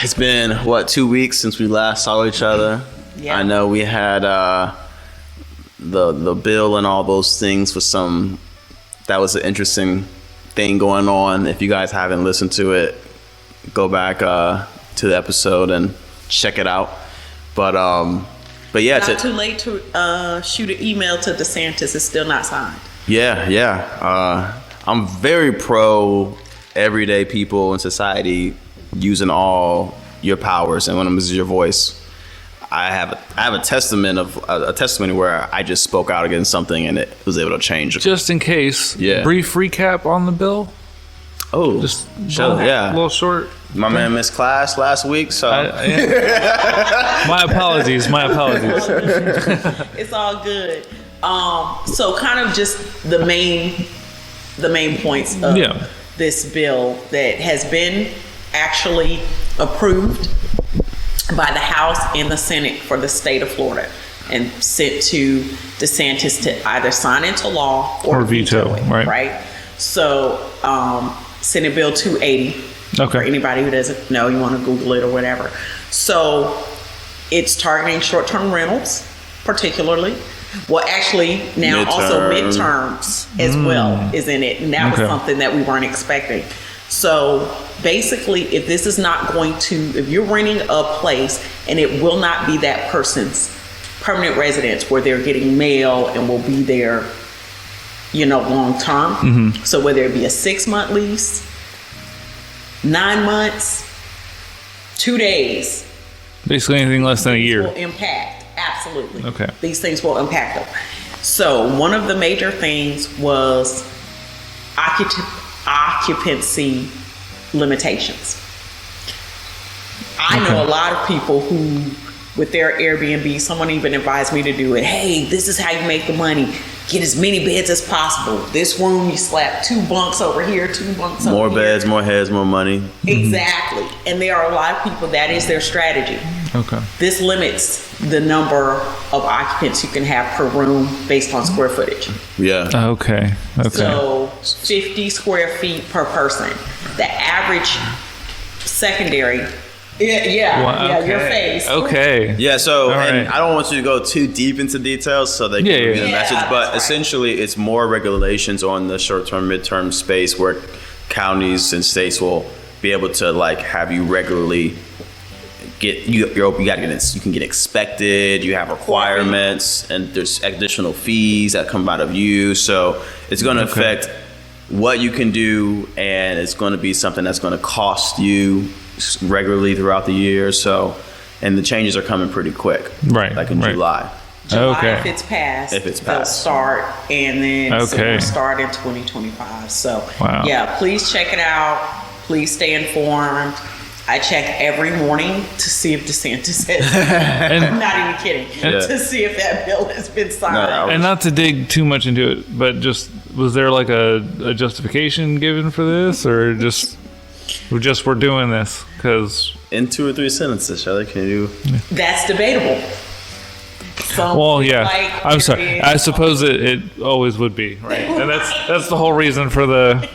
It's been 2 weeks since we last saw each other. Yeah. I know we had the bill and all those things for that was an interesting thing going on. If you guys haven't listened to it, go back to the episode and check it out. But yeah, not too late to shoot an email to DeSantis. It's still not signed. Yeah. I'm very pro everyday people in society using all your powers, and one of them is your voice. I have a testimony where I just spoke out against something and it was able to change it. Just in case, brief recap on the bill. Oh, just a little short. My man missed class last week, so my apologies. It's all good. So kind of just the main points of this bill that has been actually approved by the House and the Senate for the state of Florida and sent to DeSantis to either sign into law or veto it, right? So Senate Bill 280. Okay. For anybody who doesn't know, you want to Google it or whatever. So it's targeting short-term rentals, particularly. Well, actually, now also midterms as well is in it. And that was something that we weren't expecting. So basically, if this is not going to, if you're renting a place and it will not be that person's permanent residence where they're getting mail and will be there, long term. Mm-hmm. So whether it be a 6-month lease, 9 months, 2 days. Basically anything less than a year. Will impact, absolutely. Okay. These things will impact them. So one of the major things was occupancy limitations. I know a lot of people who, with their Airbnb, someone even advised me to do it. Hey, this is how you make the money. Get as many beds as possible. This room, you slap 2 bunks over here, 2 bunks over here. More beds, more heads, more money. Exactly. And there are a lot of people, that is their strategy. Okay. This limits the number of occupants you can have per room based on square footage. Yeah. Okay. So 50 square feet per person. The average secondary. Yeah, your face. Okay. Yeah, so and I don't want you to go too deep into details so they can give you the message, but essentially it's more regulations on the short-term, mid-term space where counties and states will be able to have you regularly get you can get expected, you have requirements, and there's additional fees that come out of you. So it's going to affect what you can do, and it's going to be something that's going to cost you regularly throughout the year. So, and the changes are coming pretty quick, right? Like in July. If it's passed, they'll start, and then it'll start in 2025. So, please check it out. Please stay informed. I check every morning to see if DeSantis has. I'm not even kidding. To see if that bill has been signed. And not to dig too much into it, but just was there a justification given for this, or just we're doing this because in 2 or 3 sentences, Shellie, can you? That's debatable. I'm sorry. I suppose it always would be, right? And that's the whole reason for the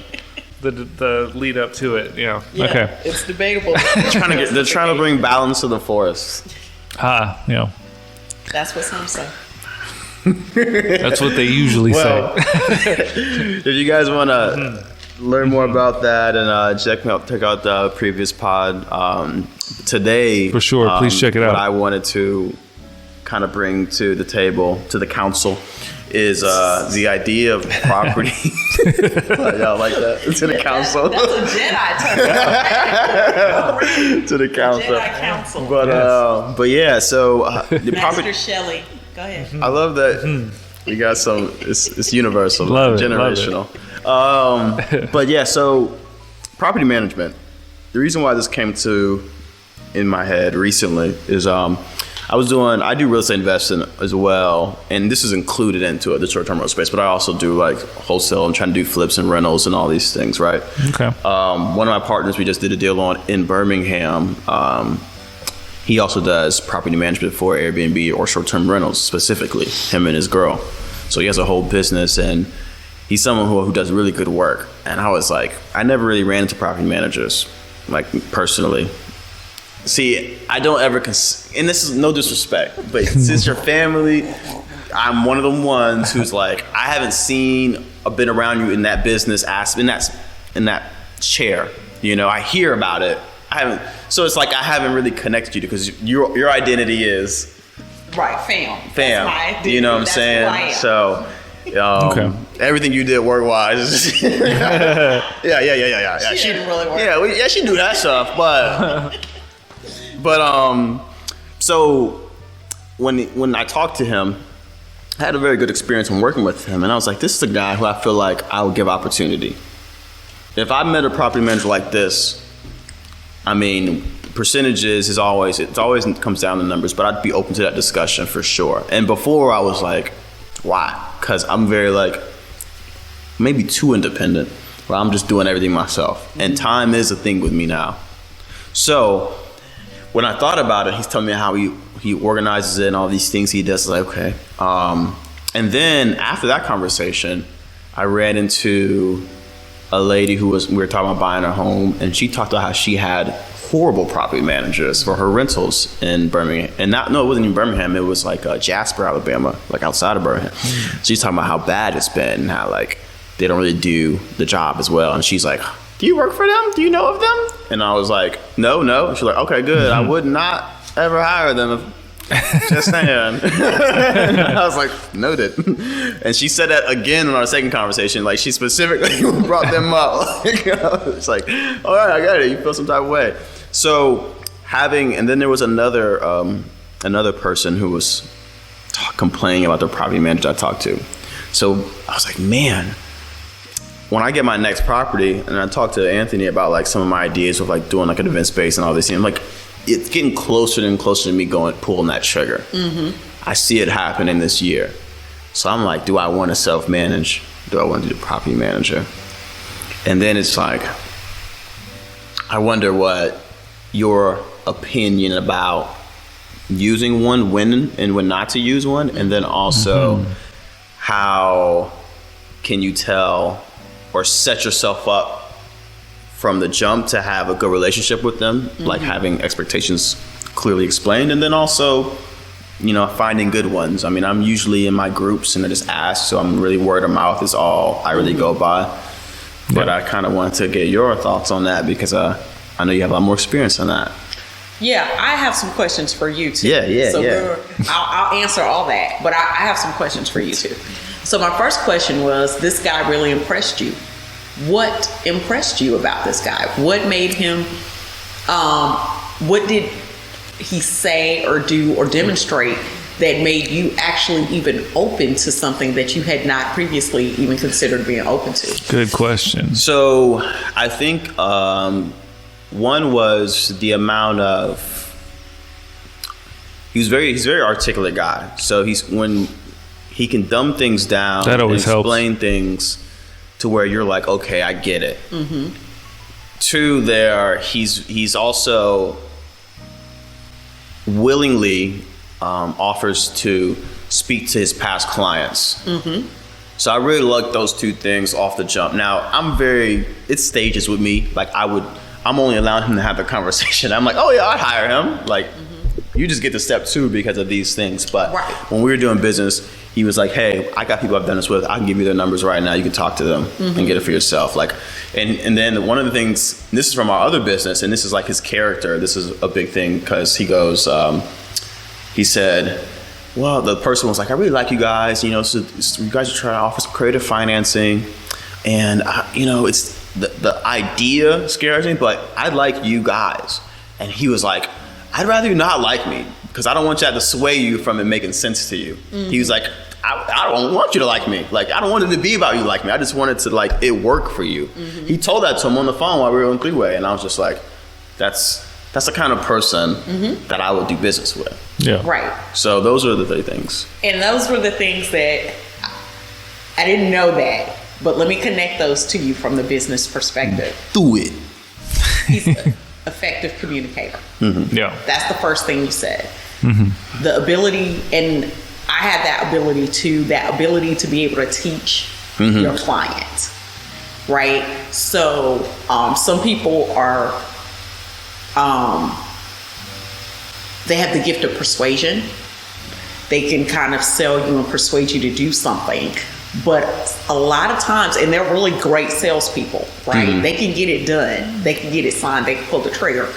lead up to it. Okay. It's debatable. They're trying to bring balance to the forest. That's what some say. That's what they usually say. If you guys want to learn more about that and check out the previous pod today, for sure, please check it out. What I wanted to kind of bring to the table, to the council, is the idea of property. Y'all like that? To the council. That's a Jedi term. To the council. Jedi council. But yeah, so the Master Shellie, go ahead. I love that. You got some. It's universal, generational. But yeah, so property management. The reason why this came in my head recently is I do real estate investing as well, and this is included into it, the short-term rental space, but I also do wholesale. I'm trying to do flips and rentals and all these things, right? Okay. One of my partners we just did a deal on in Birmingham. He also does property management for Airbnb or short-term rentals specifically, him and his girl. So he has a whole business, and he's someone who does really good work. And I was I never really ran into property managers, personally. See, I don't ever, and this is no disrespect, but since your family, I'm one of the ones who's like, I haven't been around you in that business in that chair. You know, I hear about it. So it's like I haven't really connected you because your identity is right, fam. That's my identity. You know what I'm saying? So. Everything you did work wise. yeah. She didn't really work. Yeah, she do that stuff, but so when I talked to him, I had a very good experience when working with him, and I was like, this is a guy who I feel like I would give opportunity. If I met a property manager like this, I mean, percentages it always comes down to numbers, but I'd be open to that discussion for sure. And before I was like, why? Because I'm very like, maybe too independent, where I'm just doing everything myself. And time is a thing with me now. So when I thought about it, he's telling me how he organizes it and all these things he does. Like, okay. And then after that conversation, I ran into a lady we were talking about buying a home, and she talked about how she had horrible property managers for her rentals in Birmingham. And it wasn't even Birmingham. It was like Jasper, Alabama, like outside of Birmingham. She's talking about how bad it's been and how like they don't really do the job as well. And she's like, do you work for them? Do you know of them? And I was like, no. And she's like, okay, good. I would not ever hire them. Just saying. And I was like, noted. And she said that again in our second conversation. Like, she specifically brought them up. It's like, all right, I got it. You feel some type of way. So and then there was another person who was complaining about the property manager I talked to. So I was like, man, when I get my next property, and I talked to Anthony about like some of my ideas of like doing like an event space and all this, and I'm like, it's getting closer and closer to me pulling that trigger. Mm-hmm. I see it happening this year. So I'm like, do I want to self-manage? Do I want to do the property manager? And then it's like, I wonder what your opinion about using one, when and when not to use one, and then also how can you tell or set yourself up from the jump to have a good relationship with them, like having expectations clearly explained, and then also, you know, finding good ones. I mean, I'm usually in my groups and I just ask, so I'm really word of mouth is all I really go by. But I kind of wanted to get your thoughts on that because I know you have a lot more experience on that. Yeah, I have some questions for you too. Yeah. I'll answer all that, but I have some questions for you too. So my first question was, this guy really impressed you. What impressed you about this guy? What made him, what did he say or do or demonstrate that made you actually even open to something that you had not previously even considered being open to? Good question. So I think one was the amount of, he's a very articulate guy. So when he can dumb things down, that always and explain helps. Things to where you're like, okay, I get it. Mm-hmm. Two, he's also willingly offers to speak to his past clients. Mm-hmm. So I really like those two things off the jump. Now it's stages with me. Like I'm only allowing him to have a conversation. I'm like, oh yeah, I'd hire him. Like, you just get to step two because of these things. But when we were doing business, he was like, hey, I got people I've done this with. I can give you their numbers right now. You can talk to them and get it for yourself. Like, and then one of the things, this is from our other business, and this is like his character. This is a big thing because he goes, he said, well, the person was like, I really like you guys. You know, so you guys are trying to offer some creative financing. And, it's the idea scares me, but I like you guys. And he was like, I'd rather you not like me because I don't want that to sway you from it making sense to you. Mm-hmm. He was like, I don't want you to like me. Like, I don't want it to be about you like me. I just wanted to like it work for you. Mm-hmm. He told that to him on the phone while we were on three-way. And I was just like, that's the kind of person that I would do business with. Yeah. Right. So those are the three things. And those were the things that I didn't know that, but let me connect those to you from the business perspective. Do it. He's an effective communicator. Mm-hmm. Yeah. That's the first thing you said. Mm-hmm. The ability, and I have that ability to be able to teach your client, right? So some people are they have the gift of persuasion. They can kind of sell you and persuade you to do something. But a lot of times, and they're really great salespeople, right? Mm-hmm. They can get it done. They can get it signed. They can pull the trigger.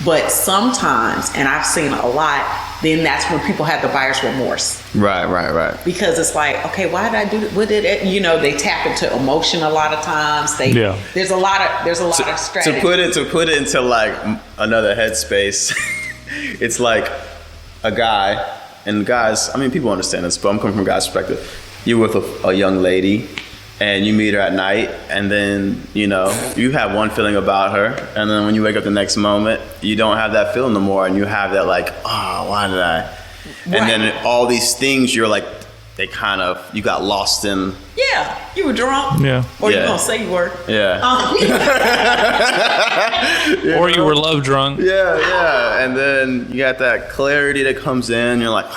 But sometimes, and I've seen a lot, then that's when people have the buyer's remorse. Right. Because it's like, okay, why did I do it? What did it? You know, they tap into emotion a lot of times. There's a lot of strategy. To put it into like another headspace, it's like a guy, and guys, I mean, people understand this, but I'm coming from a guy's perspective. You're with a young lady, and you meet her at night, and then, you know, you have one feeling about her, and then when you wake up the next moment, you don't have that feeling no more, and you have that like, oh, why did I? Right. And then all these things, you're like, you got lost in. Yeah, you were drunk. Yeah. Or you gonna say you were. Yeah. Or you were love drunk. Yeah. And then you got that clarity that comes in, you're like,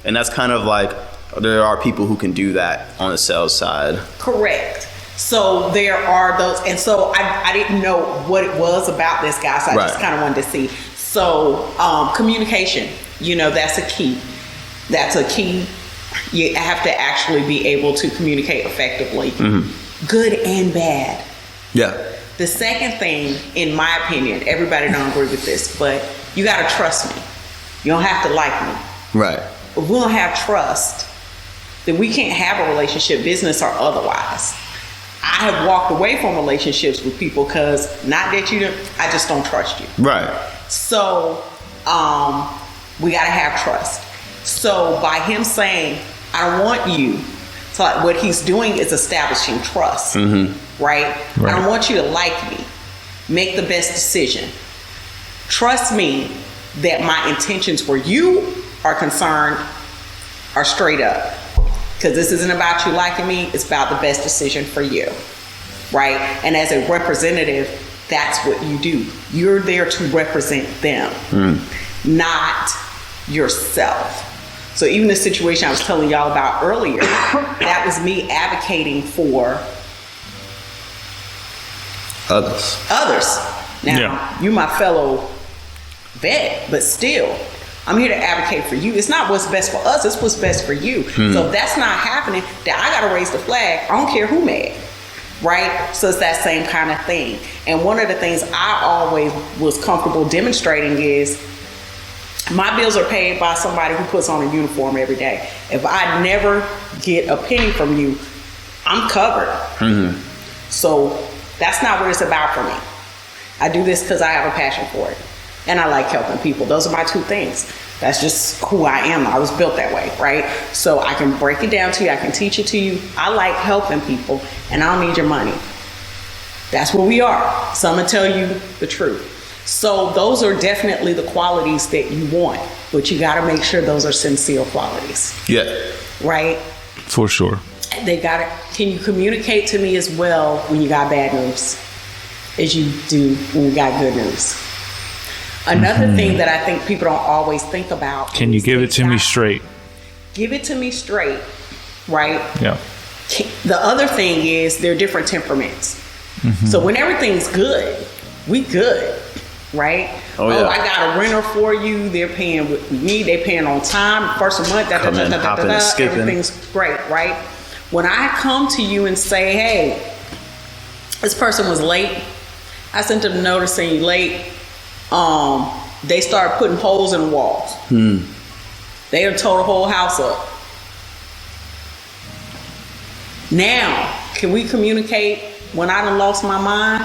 and that's kind of like, there are people who can do that on the sales side. Correct. So there are those, and so I didn't know what it was about this guy, so I just kind of wanted to see. So communication, you know, that's a key. You have to actually be able to communicate effectively, good and bad. Yeah. The second thing, in my opinion, everybody don't agree with this, but you got to trust me. You don't have to like me. Right. If we don't have trust, then we can't have a relationship, business or otherwise. I have walked away from relationships with people because I just don't trust you. Right. So we got to have trust. So by him saying, I don't want you, so like what he's doing is establishing trust, right? I don't want you to like me. Make the best decision. Trust me that my intentions where you are concerned are straight up. Because this isn't about you liking me, it's about the best decision for you, right? And as a representative, that's what you do. You're there to represent them, not yourself. So even the situation I was telling y'all about earlier, that was me advocating for others. Now, you're my fellow vet, but still, I'm here to advocate for you. It's not what's best for us, it's what's best for you. So if that's not happening, then I gotta raise the flag. I don't care who mad, right? So it's that same kind of thing. And one of the things I always was comfortable demonstrating is my bills are paid by somebody who puts on a uniform every day. If I never get a penny from you, I'm covered. So that's not what it's about for me. I do this because I have a passion for it. And I like helping people. Those are my two things. That's just who I am. I was built that way, right? So I can break it down to you. I can teach it to you. I like helping people, and I don't need your money. That's where we are. So I'm going to tell you the truth. So those are definitely the qualities that you want, but you got to make sure those are sincere qualities. Yeah. Right? For sure. Can you communicate to me as well when you got bad news as you do when you got good news? Another thing that I think people don't always think about. Can you give it to me straight? Give it to me straight, right? Yeah. The other thing is there are different temperaments. So when everything's good, we good, right? Oh, yeah. I got a renter for you. They're paying with me. They're paying on time. First of the month, everything's great, right? When I come to you and say, hey, this person was late. I sent them a notice saying you late. They started putting holes in the walls. They have tore the whole house up. Now, can we communicate when I done lost my mind?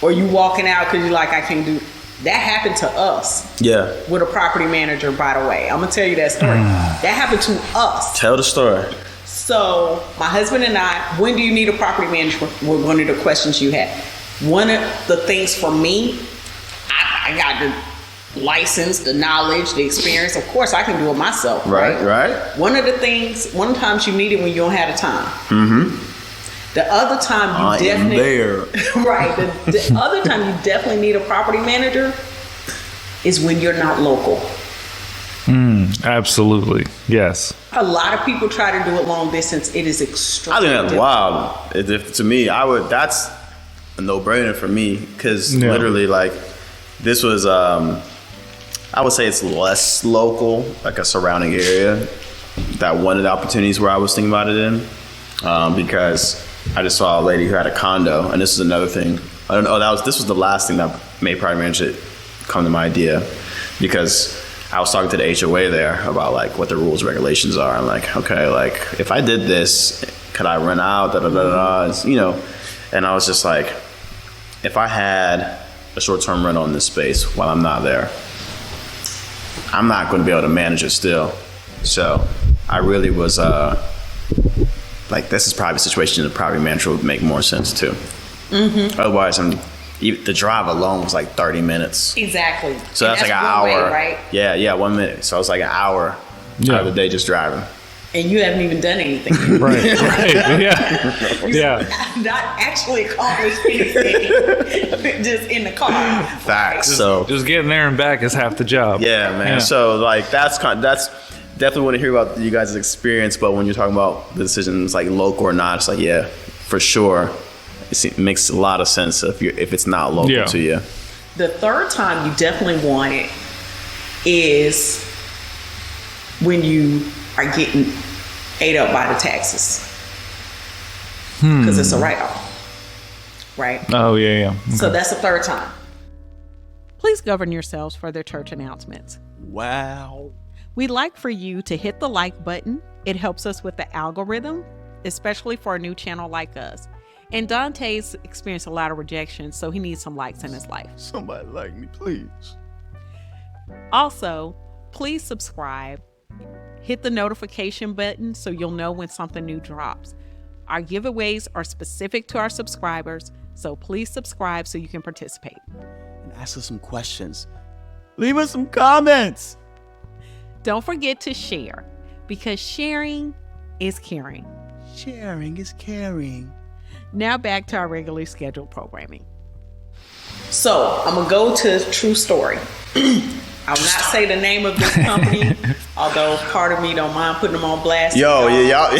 Or you walking out because you're like, I can't do. That happened to us. Yeah. With a property manager, by the way. I'm going to tell you that story. That happened to us. Tell the story. So, my husband and I, when do you need a property manager? Were one of the questions you had. One of the things for me, I got the license, the knowledge, the experience. Of course, I can do it myself. Right. One of the times you need it when you don't have the time. The other time you definitely right. The other time you definitely need a property manager is when you're not local. Absolutely. Yes. A lot of people try to do it long distance. It is extremely I think that's wild. To me, that's a no-brainer for me because literally, like, this was I would say it's less local, like a surrounding area that one of the opportunities where I was thinking about it in, because I just saw a lady who had a condo, and this is another thing. I don't know. This was the last thing that made property management come to my idea, because I was talking to the HOA there about like what the rules and regulations are. I'm like, okay, like if I did this, could I rent out? Da da da da. You know, and I was just like, if I had a short-term rental in this space while I'm not there, I'm not going to be able to manage it still. So I really was like, this is probably a situation that property manager would make more sense too. Mm-hmm. Otherwise, the drive alone was like 30 minutes. Exactly. So that's like an hour. Way, right? Yeah, 1 minute. So it's like an hour out of the day just driving. And you haven't even done anything. Right. Yeah. Not actually accomplished anything. Just in the car. Facts. Right. So just getting there and back is half the job. Yeah, man. Yeah. So like that's definitely want to hear about you guys' experience, but when you're talking about the decisions like local or not, it's like, yeah, for sure. It makes a lot of sense if it's not local to you. The third time you definitely want it is when you are getting ate up by the taxes. Because it's a write-off. Right? Oh, yeah. Okay. So that's the third time. Please govern yourselves for their church announcements. Wow. We'd like for you to hit the like button. It helps us with the algorithm, especially for a new channel like us. And Donte's experienced a lot of rejection, so he needs some likes in his life. Somebody like me, please. Also, please subscribe. Hit the notification button so you'll know when something new drops. Our giveaways are specific to our subscribers, so please subscribe so you can participate. And ask us some questions. Leave us some comments. Don't forget to share, because sharing is caring. Sharing is caring. Now back to our regularly scheduled programming. So I'm gonna go to true story. I'll not say the name of this company, although part of me don't mind putting them on blast. Yo, yeah, y'all,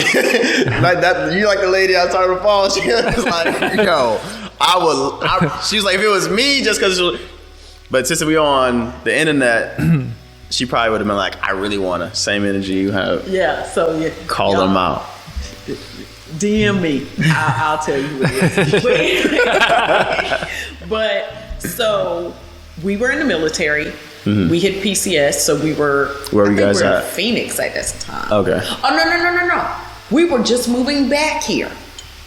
like that. You like the lady I was talking to Paul? She was like, yo, she was like, if it was me, just because. But since we on the internet, she probably would have been like, I really want to. Same energy you have. Yeah. So yeah. Call them out. DM me. I'll tell you what it is. But so we were in the military. Mm-hmm. We hit PCS, so we were. Where were you guys at? In Phoenix at this time. Okay. Oh no! We were just moving back here.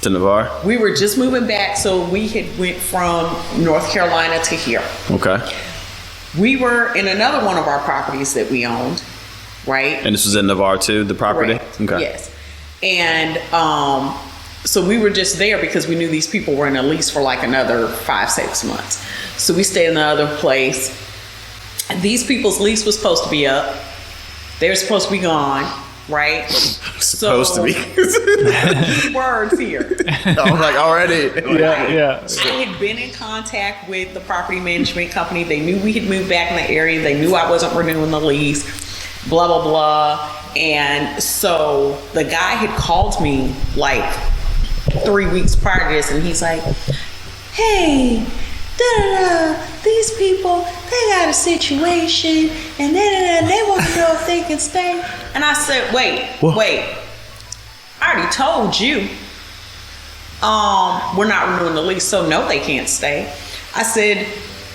To Navarre? We were just moving back, so we had went from North Carolina to here. Okay. We were in another one of our properties that we owned, right? And this was in Navarre too, the property? Correct. Okay. Yes. And so we were just there because we knew these people were in a lease for like another 5-6 months. So we stayed in the other place. And these people's lease was supposed to be up. They were supposed to be gone, right? Supposed to be. Words here. I'm like, already. Yeah. I had been in contact with the property management company. They knew we had moved back in the area. They knew I wasn't renewing the lease. Blah, blah, blah. And so the guy had called me like 3 weeks prior to this, and he's like, hey, these people, they got a situation, and they want to know if they can stay. And I said, wait, I already told you we're not renewing the lease, so no, they can't stay. I said,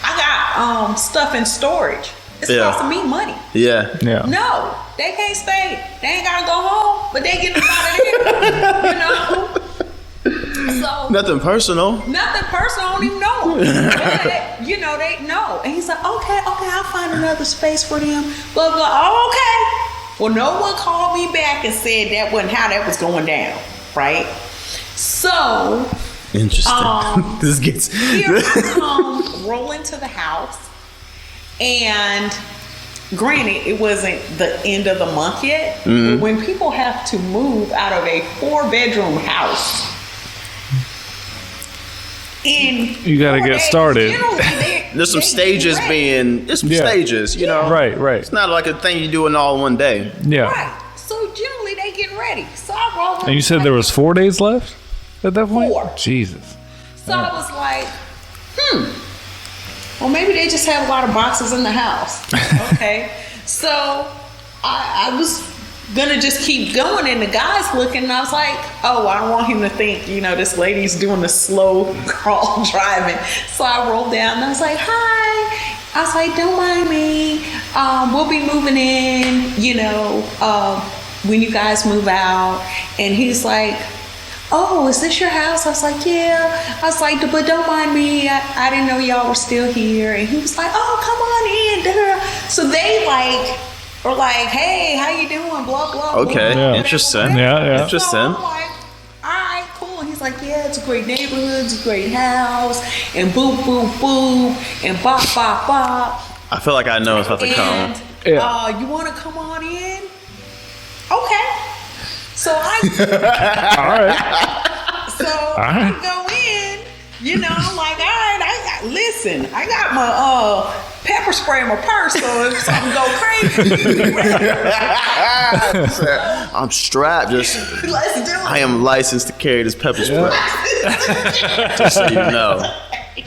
I got stuff in storage. It's costing me money. Yeah. No, they can't stay. They ain't gotta go home, but they getting out of there. You know? So Nothing personal. I don't even know. But, you know, they know. And he's like, okay, I'll find another space for them. Blah, blah. Oh, okay. Well, no one called me back and said that wasn't how that was going down. Right? So interesting. This gets here I come, roll into the house. And granted, it wasn't the end of the month yet. Mm-hmm. But when people have to move out of a 4-bedroom house, you got to get started. There's some stages stages, you know. Right. It's not like a thing you do in all one day. Yeah. Right. So generally they get ready. So I rolled up. And you said there was 4 days left at that point? 4. Jesus. So I was like, well, maybe they just have a lot of boxes in the house. Okay. So I was gonna just keep going, and the guy's looking, and I was like, oh, I don't want him to think, you know, this lady's doing the slow crawl driving. So I rolled down and I was like, hi. I was like, don't mind me. We'll be moving in, you know, when you guys move out. And he's like, oh, is this your house? I was like, yeah. I was like, but don't mind me. I didn't know y'all were still here. And he was like, oh, come on in. Da-da. So they were like, hey, how you doing? Blah, blah, okay. blah. Yeah. Interesting. Yeah. Interesting. So I'm like, all right, cool. And he's like, yeah, it's a great neighborhood. It's a great house. And boop, boop, boop. And bop, bop, bop. I feel like I know it's about to come. Yeah. You want to come on in? Okay. So I I go in, you know, I'm like, all right, I got my pepper spray in my purse, so if something go crazy, I'm strapped. let's do it. I am licensed to carry this pepper spray. Just so you know.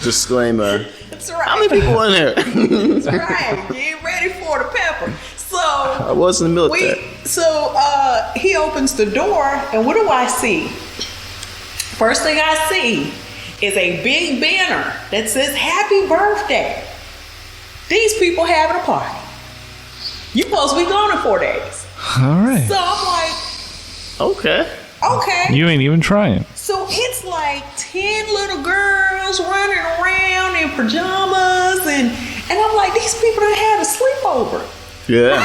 Disclaimer. That's right. How many people in here? That's right. Get ready for the pepper. So I was in the military. He opens the door, and what do I see? First thing I see is a big banner that says happy birthday. These people having a party. You supposed to be gone in 4 days. All right. So I'm like, okay. You ain't even trying. So it's like 10 little girls running around in pajamas, and I'm like, these people done had a sleepover. Yeah.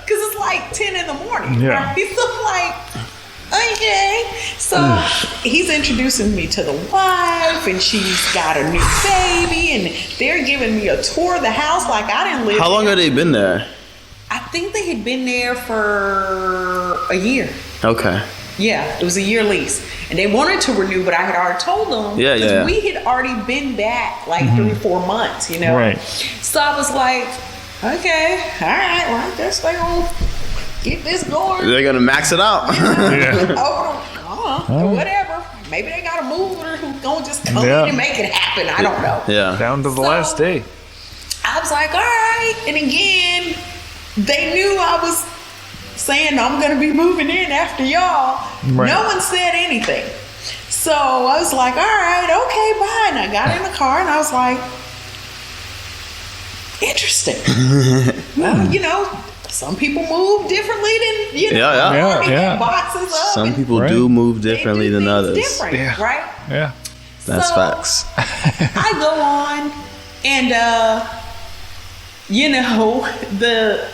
Because it's like 10 in the morning. Yeah. Right? So I'm like, okay. So he's introducing me to the wife, and she's got a new baby, and they're giving me a tour of the house like I didn't live How long there. have they been there? I think they had been there for a year. Okay. Yeah, it was a year lease. And they wanted to renew, but I had already told them. Yeah. We had already been back like 3-4 months, you know? Right. So I was like, okay, all right, well, I guess they're going to get this going. They're gonna max it out. Whatever. Maybe they got a mover who's going to just come in and make it happen. I don't know. Yeah. Down to the last day. I was like, all right. And again, they knew I was saying I'm going to be moving in after y'all. Right. No one said anything. So I was like, all right, okay, bye. And I got in the car and I was like, interesting. Well, you know, some people move differently than, you know, Yeah. boxes up. Some people Right. do move They differently do than things others. Different, right? Yeah. That's So, facts. I go on and, you know, the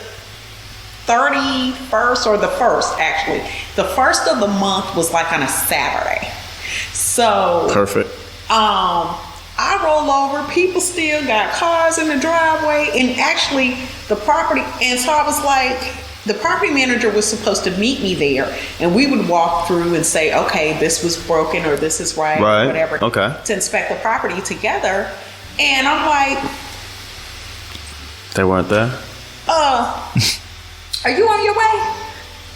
31st or the 1st, actually. The 1st of the month was like on a Saturday. So Perfect. I roll over, people still got cars in the driveway, and actually the property, and so I was like, the property manager was supposed to meet me there, and we would walk through and say, okay, this was broken or this is right. Or whatever. Okay. To inspect the property together. And I'm like, They weren't there? are you on your way?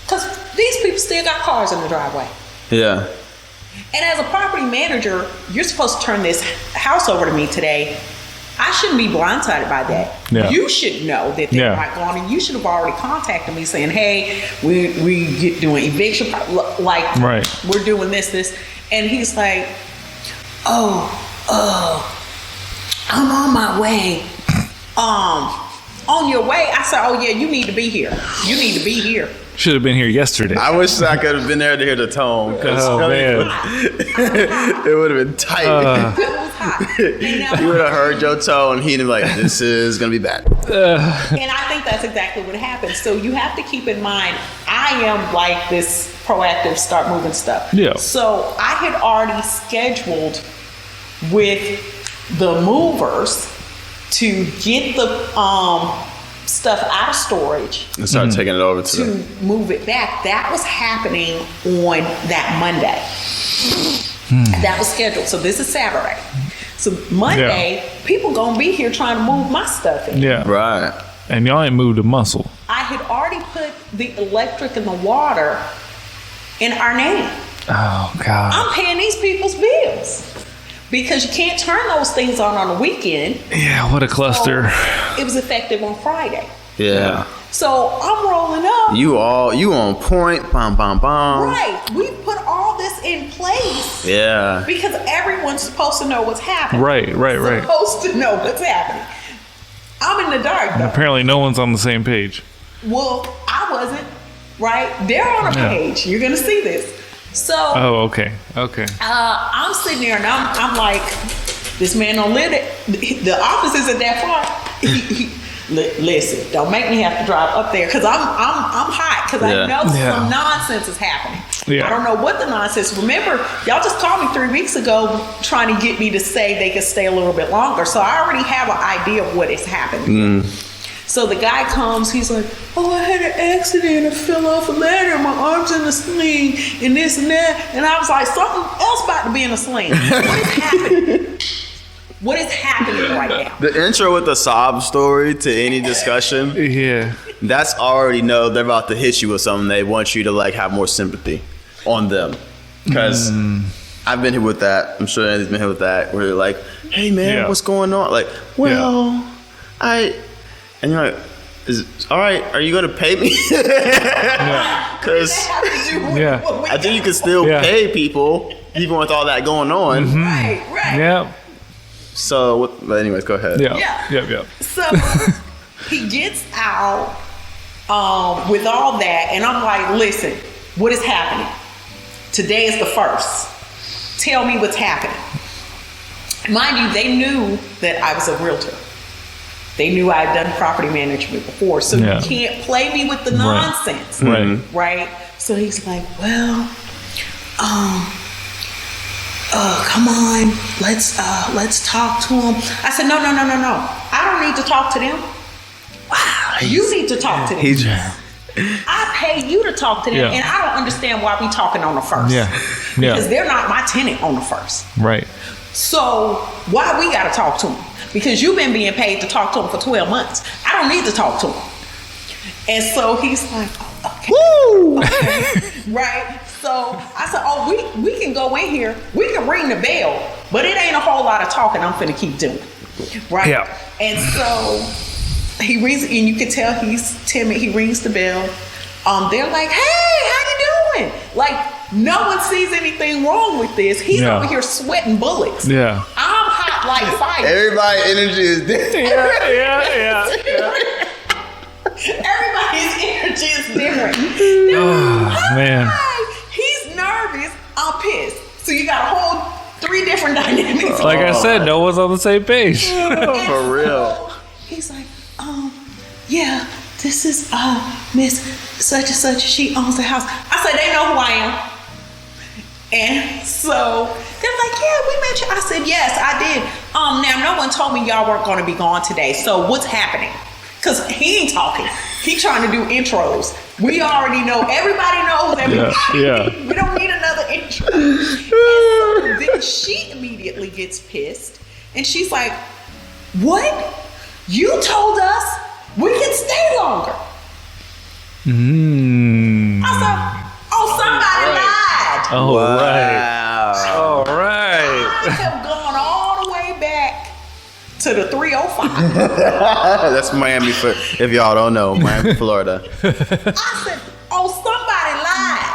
Because these people still got cars in the driveway. Yeah. And as a property manager, you're supposed to turn this house over to me today. I shouldn't be blindsided by that. Yeah. You should know that they're not going, and you should have already contacted me saying, hey, we get doing eviction, like we're doing this. And he's like, oh, I'm on my way. On your way? I said, oh yeah, you need to be here. You need to be here. Should have been here yesterday. I wish I could have been there to hear the tone. Oh, man. It would have been tight. It was hot. And You would have heard your tone, and he'd be like, this is going to be bad. And I think that's exactly what happened. So you have to keep in mind, I am like this proactive start moving stuff. Yeah. So I had already scheduled with the movers to get the stuff out of storage And start taking it over to them. to move it back. That was happening on that Monday. That was scheduled. So this is Saturday. So Monday, people gonna be here trying to move my stuff in. Yeah. Right. And y'all ain't moved a muscle. I had already put the electric and the water in our name. Oh, God. I'm paying these people's bills. because you can't turn those things on the weekend. Yeah, what a cluster. So it was effective on Friday. Yeah. So I'm rolling up. You on point. Bam, bam, bam. Right. We put all this in place. Yeah. Because everyone's supposed to know what's happening. Right. Supposed to know what's happening. I'm in the dark, though. Apparently no one's on the same page. Well, I wasn't. Right? They're on a page. You're going to see this. So. Oh, okay. I'm sitting there and I'm like, this man don't live it. The office isn't that far. Listen, don't make me have to drive up there because I'm hot because I know some nonsense is happening. I don't know what the nonsense. Remember, y'all just called me 3 weeks ago trying to get me to say they could stay a little bit longer. So I already have an idea of what is happening. So the guy comes, he's like, oh, I had an accident, I fell off a ladder, my arm's in a sling, and this and that. And I was like, something else about to be in a sling. What is happening? What is happening right now? The intro with the sob story to any discussion. Yeah. That's already know they're about to hit you with something. They want you to like have more sympathy on them. Because I've been here with that. I'm sure Andy's been here with that. Where they're like, hey man, what's going on? Like, well, and you're like, all right, are you going to pay me? Because I think you can still pay people even with all that going on. Right. Yeah. So, but anyways, go ahead. Yeah. So he gets out with all that, and I'm like, listen, what is happening? Today is the 1st. Tell me what's happening. Mind you, they knew that I was a realtor. They knew I had done property management before, so you can't play me with the nonsense. Right? So he's like, well, come on, let's talk to him. I said, no. I don't need to talk to them. Wow, you need to talk to them. I pay you to talk to them, and I don't understand why we talking on the 1st. Because they're not my tenant on the 1st. Right. So why we got to talk to them? Because you've been being paid to talk to them for 12 months. I don't need to talk to them. And so he's like, okay. Woo! Okay. Right? So I said, oh, we can go in here. We can ring the bell, but it ain't a whole lot of talking I'm finna keep doing. Right? Yeah. And so he rings, and you can tell he's timid. He rings the bell. They're like, hey, how you doing? Like, no one sees anything wrong with this. He's over here sweating bullets. Yeah. I'm hot like fire. Everybody's energy is different. Everybody's energy is different. Man. He's nervous. I'm pissed. So you got a whole 3 different dynamics. Like I said, no one's on the same page. For real. So he's like, yeah, this is Miss such and such. She owns the house. I said, they know who I am. And so they're like, yeah, we met you. I said, yes, I did. Now no one told me y'all weren't going to be gone today. So what's happening? Because he ain't talking. He trying to do intros. We already know. Everybody knows everybody. Yeah. We don't need another intro. And so then she immediately gets pissed. And she's like, what? You told us we could stay longer. I said, oh, somebody lied. Oh, wow. All right. I have gone all the way back to the 305. That's Miami, if y'all don't know, Miami, Florida. I said, oh, somebody lied.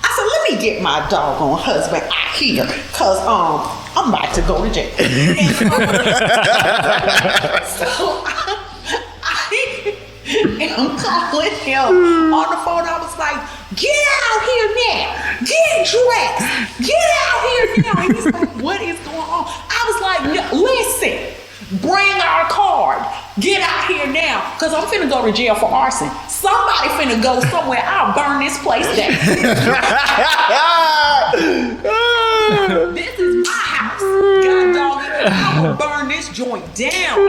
I said, let me get my doggone husband out here, because I'm about to go to jail. I'm calling him on the phone. I was like, get out here now. Get dressed. Get out here now. And he's like, what is going on? I was like, listen, bring our card. Get out here now. Because I'm finna go to jail for arson. Somebody finna go somewhere. I'll burn this place down. This is my house. God dog it. I'm gonna burn this joint down.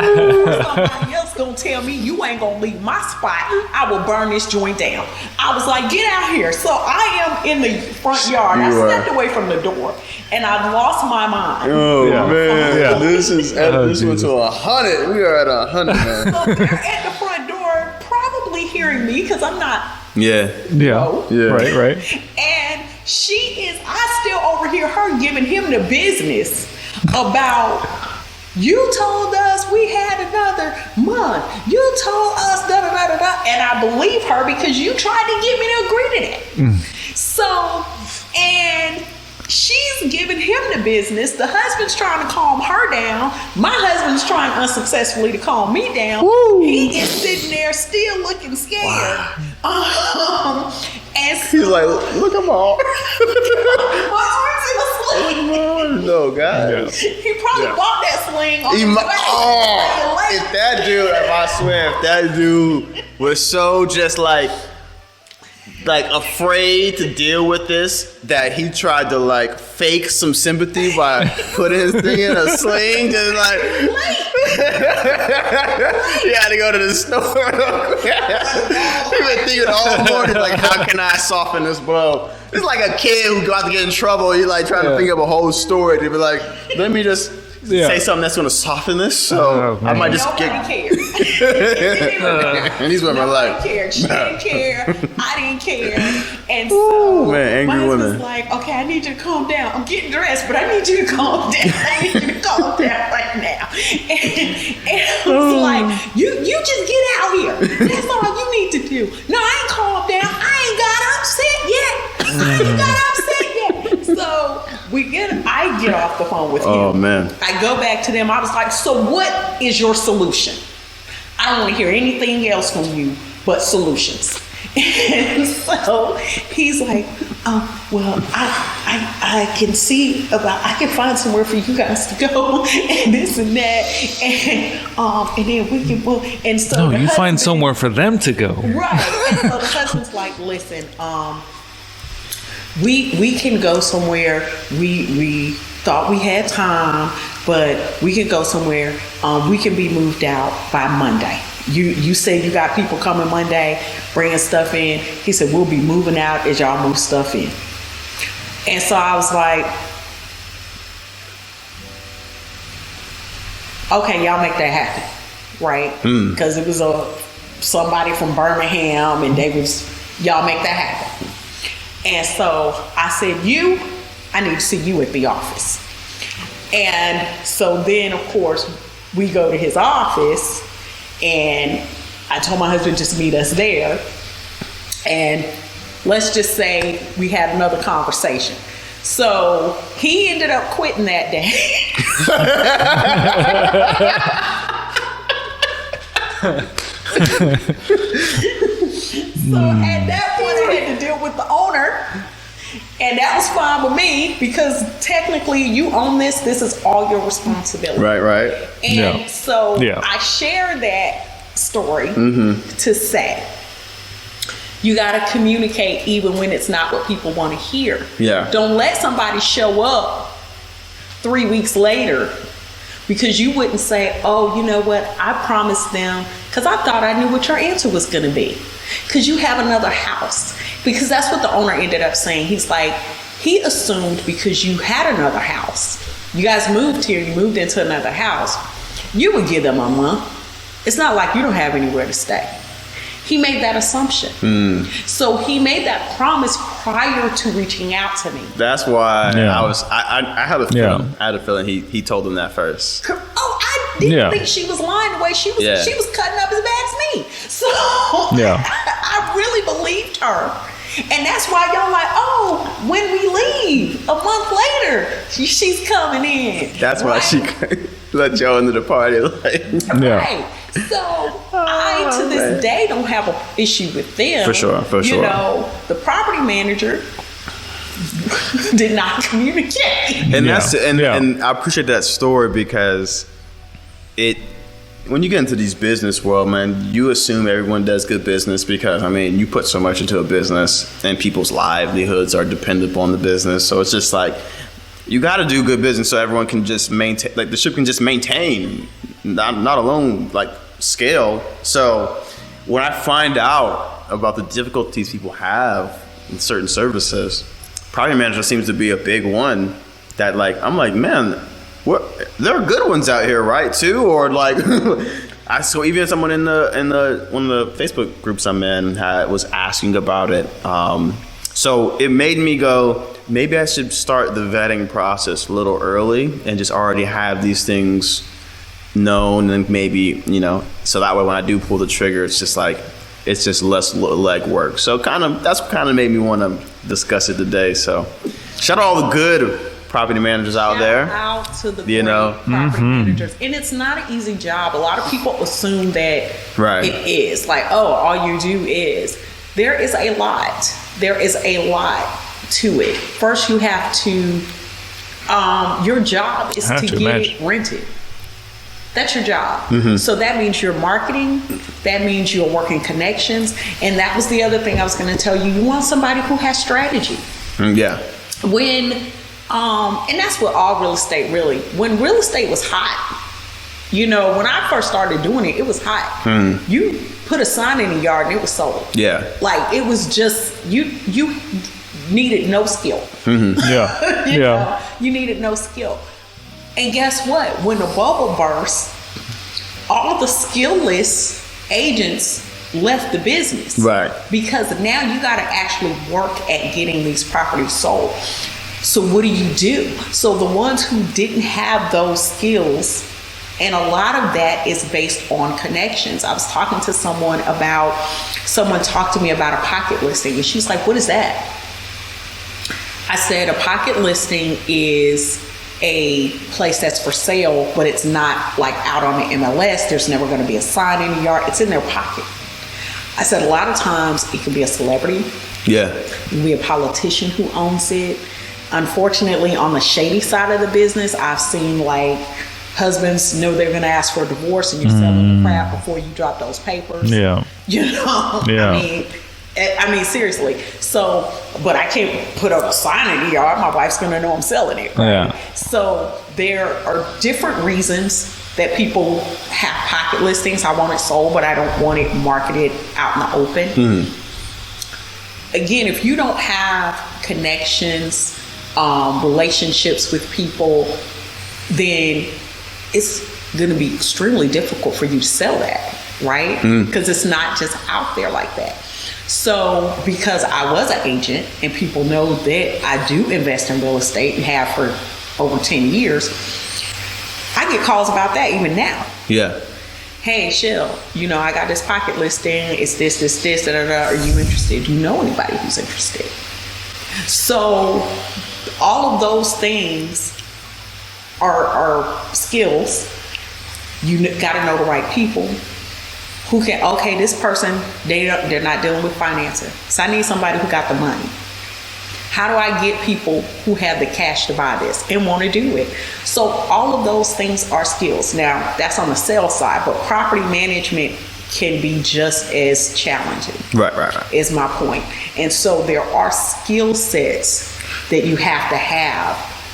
Somebody else gonna tell me you ain't gonna leave my spot. I will burn this joint down. I was like, get out here. So I am in the front yard. I stepped away from the door and I lost my mind. Oh man, this is this went to 100. We are at 100, man. So they're at the front door, probably hearing me because I'm not. Yeah. Right. And I still overhear her giving him the business about, you told us we had another month. You told us da-da-da-da-da. And I believe her because you tried to get me to agree to that. So, and she's giving him the business. The husband's trying to calm her down. My husband's trying unsuccessfully to calm me down. Woo. He is sitting there still looking scared. Wow. And so, he's like, look, I'm all. my arms in a sling. No, God. Yeah. He probably bought that sling on If that dude, I swear, if that dude was so just like afraid to deal with this, that he tried to like fake some sympathy by putting his thing in a sling, just like he had to go to the store. He been thinking all morning, like, how can I soften this blow? It's like a kid who got to get in trouble. He like trying to think of a whole story to be like, let me just say something that's going to soften this. So I might just Nobody cared. And these women are like, cared. She didn't care. I didn't care. And so man, angry my husband's women. like, okay, I need you to calm down. I'm getting dressed, but I need you to calm down. I need you to calm down right now. And I was like, you just get out here. That's all you need to do. No, I ain't calmed down. I ain't got upset yet. So I get off the phone with him. Oh man. I go back to them. I was like, so what is your solution? I don't want to hear anything else from you but solutions. And so he's like, well, I can see about, I can find somewhere for you guys to go and this and that. And then we can, well, and so. No, you find somewhere for them to go. Right. And so the husband's like, listen, we can go somewhere. We thought we had time, but we can go somewhere. We can be moved out by Monday. You said you got people coming Monday, bringing stuff in. He said, we'll be moving out as y'all move stuff in. And so I was like, okay, y'all make that happen, right? Because it was somebody from Birmingham, and y'all make that happen. And so I said, I need to see you at the office. And so then, of course, we go to his office, and I told my husband just meet us there. And let's just say we had another conversation. So he ended up quitting that day. So at that point, I had to deal with the owner, and that was fine with me because technically you own this. This is all your responsibility. Right. And so I share that story to say, you got to communicate even when it's not what people want to hear. Yeah. Don't let somebody show up 3 weeks later because you wouldn't say, oh, you know what, I promised them, because I thought I knew what your answer was going to be. Because you have another house. Because that's what the owner ended up saying. He's like, he assumed because you had another house, you guys moved here, you moved into another house, you would give them a month. It's not like you don't have anywhere to stay. He made that assumption. So he made that promise prior to reaching out to me. That's why I had a feeling. I had a feeling he told them that first. Oh, I didn't think she was lying the way she was. She was cutting up as bad as me. So I really believed her. And that's why y'all like, oh, when we leave, a month later, she's coming in. That's why she let y'all into the party. Right. So I, to this day, don't have an issue with them. For sure. You know, the property manager did not communicate. And and I appreciate that story because when you get into these business world, man, you assume everyone does good business because, I mean, you put so much into a business and people's livelihoods are dependent upon the business. So it's just like, you got to do good business so everyone can just maintain, like the ship can just maintain, not alone like scale. So when I find out about the difficulties people have in certain services, property manager seems to be a big one that like, I'm like, man, what, there are good ones out here, right? Too, or like, so even someone in the one of the Facebook groups I'm in was asking about it. So it made me go, maybe I should start the vetting process a little early and just already have these things known, and maybe, so that way when I do pull the trigger, it's just less leg work. So that's kind of made me want to discuss it today. So shout out all the good property managers out there. Shout out to the great property managers. And it's not an easy job. A lot of people assume that it is like, all you do is. There is a lot. There is a lot to it. First, you have to, your job is to get it rented. That's your job. So that means you're marketing. That means you're working connections. And that was the other thing I was going to tell you. You want somebody who has strategy. Yeah. When, and that's what all real estate really, when real estate was hot, when I first started doing it, it was hot. You put a sign in the yard and it was sold. Yeah. Like it was just, you needed no skill. Yeah. You needed no skill. And guess what? When the bubble burst, all the skillless agents left the business. Right. Because now you got to actually work at getting these properties sold. So what do? So the ones who didn't have those skills, and a lot of that is based on connections. I was talking to someone talked to me about a pocket listing, and she's like, what is that? I said, a pocket listing is a place that's for sale, but it's not like out on the MLS. There's never going to be a sign in the yard. It's in their pocket. I said, a lot of times it can be a celebrity. Yeah. It can be a politician who owns it. Unfortunately, on the shady side of the business, I've seen like husbands know they're going to ask for a divorce, and you're selling the crap before you drop those papers. Yeah. Yeah. I mean, seriously. So, but I can't put up a sign in the yard. My wife's going to know I'm selling it. Right? Yeah. So there are different reasons that people have pocket listings. I want it sold, but I don't want it marketed out in the open. Again, if you don't have connections, relationships with people, then it's going to be extremely difficult for you to sell that, right? Because it's not just out there like that. So because I was an agent and people know that I do invest in real estate and have for over 10 years, I get calls about that even now. Yeah. Hey, Shell, I got this pocket listing. It's this, da, da, da. Are you interested? Do you know anybody who's interested? So all of those things are skills. You got to know the right people who can, okay, this person, they're not dealing with financing. So I need somebody who got the money. How do I get people who have the cash to buy this and want to do it? So all of those things are skills. Now, that's on the sales side, but property management can be just as challenging. Right. Is my point. And so there are skill sets that you have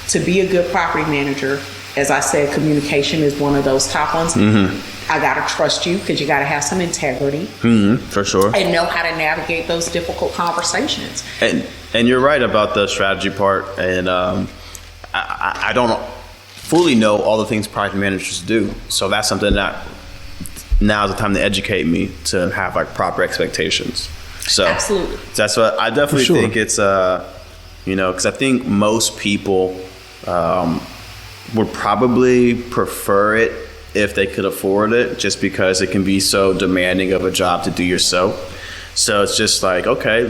to be a good property manager. As I said, communication is one of those top ones. I got to trust you because you got to have some integrity. For sure. And know how to navigate those difficult conversations. And you're right about the strategy part. And I don't fully know all the things property managers do. So that's something that now is the time to educate me to have like proper expectations. So absolutely. That's what I definitely think it's, because I think most people would probably prefer it if they could afford it, just because it can be so demanding of a job to do yourself. So it's just like, okay,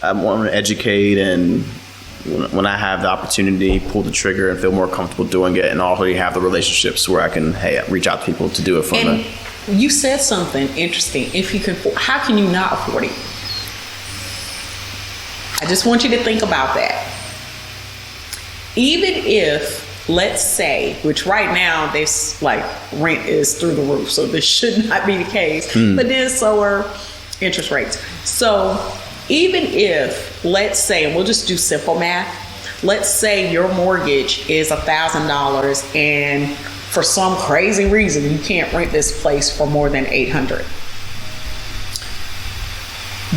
I want to educate, and when I have the opportunity, pull the trigger and feel more comfortable doing it, and already have the relationships where I can reach out to people to do it for me. You said something interesting. If you can, how can you not afford it? I just want you to think about that. Even if, let's say, which right now this rent is through the roof, so this should not be the case, but then so are interest rates. So even if, let's say, and we'll just do simple math, let's say your mortgage is $1,000 and for some crazy reason you can't rent this place for more than $800.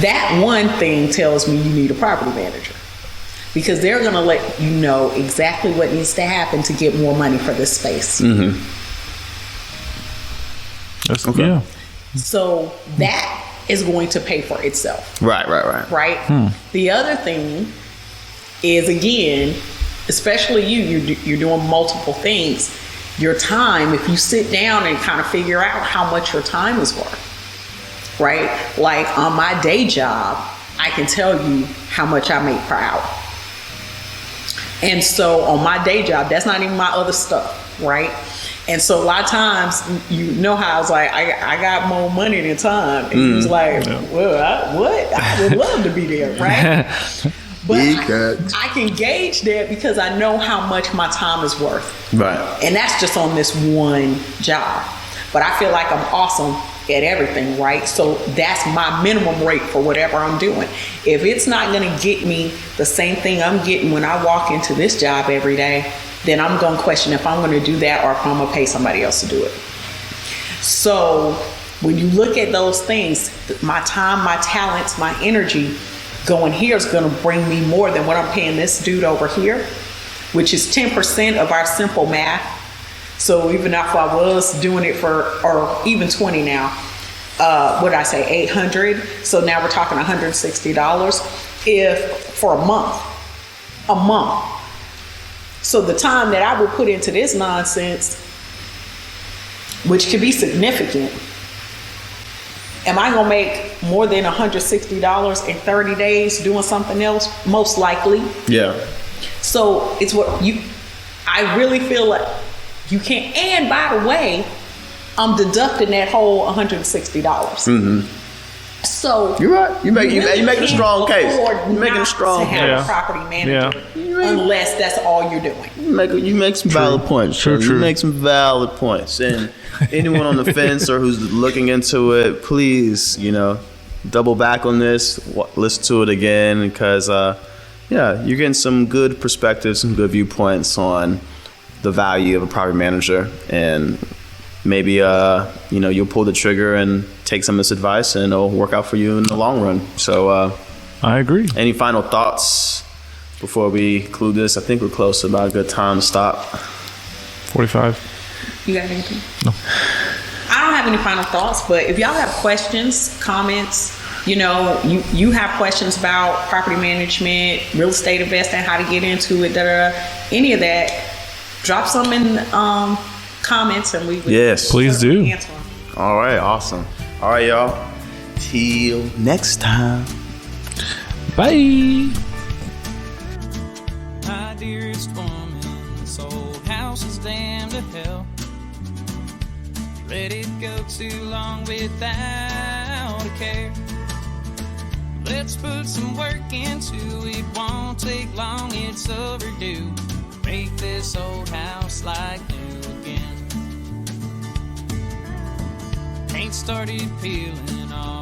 That one thing tells me you need a property manager, because they're going to let you know exactly what needs to happen to get more money for this space. That's okay. Yeah. So that is going to pay for itself. Right. The other thing is, again, especially you're doing multiple things. Your time, if you sit down and kind of figure out how much your time is worth, right? Like on my day job, I can tell you how much I make per hour. And so on my day job, that's not even my other stuff, right? And so a lot of times, you know how I was like, I got more money than time. And he was like, well, I would love to be there, right? But I can gauge that because I know how much my time is worth. Right. And that's just on this one job. But I feel like I'm awesome at everything, right? So that's my minimum rate for whatever I'm doing. If it's not going to get me the same thing I'm getting when I walk into this job every day, then I'm going to question if I'm going to do that or if I'm going to pay somebody else to do it. So when you look at those things, my time, my talents, my energy going here is going to bring me more than what I'm paying this dude over here, which is 10% of our simple math. So even if I was doing it for, or even 20 now, what did I say, 800? So now we're talking $160 if for a month. So the time that I would put into this nonsense, which could be significant, am I gonna make more than $160 in 30 days doing something else? Most likely. Yeah. So it's I really feel like you can't, and by the way, I'm deducting that whole $160. Mm-hmm. So you're right. You making a strong case. You're making a strong case. To have a property manager, unless that's all you're doing. You make some valid points. True. You make some valid points. And anyone on the fence or who's looking into it, please, double back on this. Listen to it again, because you're getting some good perspectives, some good viewpoints on the value of a property manager, and maybe you'll pull the trigger and take some of this advice, and it'll work out for you in the long run. So I agree. Any final thoughts before we conclude this? I think we're close to about a good time to stop. 45. You got anything? No. I don't have any final thoughts, but if y'all have questions, comments, you have questions about property management, real estate investing, how to get into it, any of that, drop some in comments, and we will please do answer them. All right, awesome. All right, y'all. Till next time. Bye. My dearest woman, this old house is damned to hell. Let it go too long without a care. Let's put some work into it, won't take long, it's overdue. Make this old house like new again. Paint started peeling off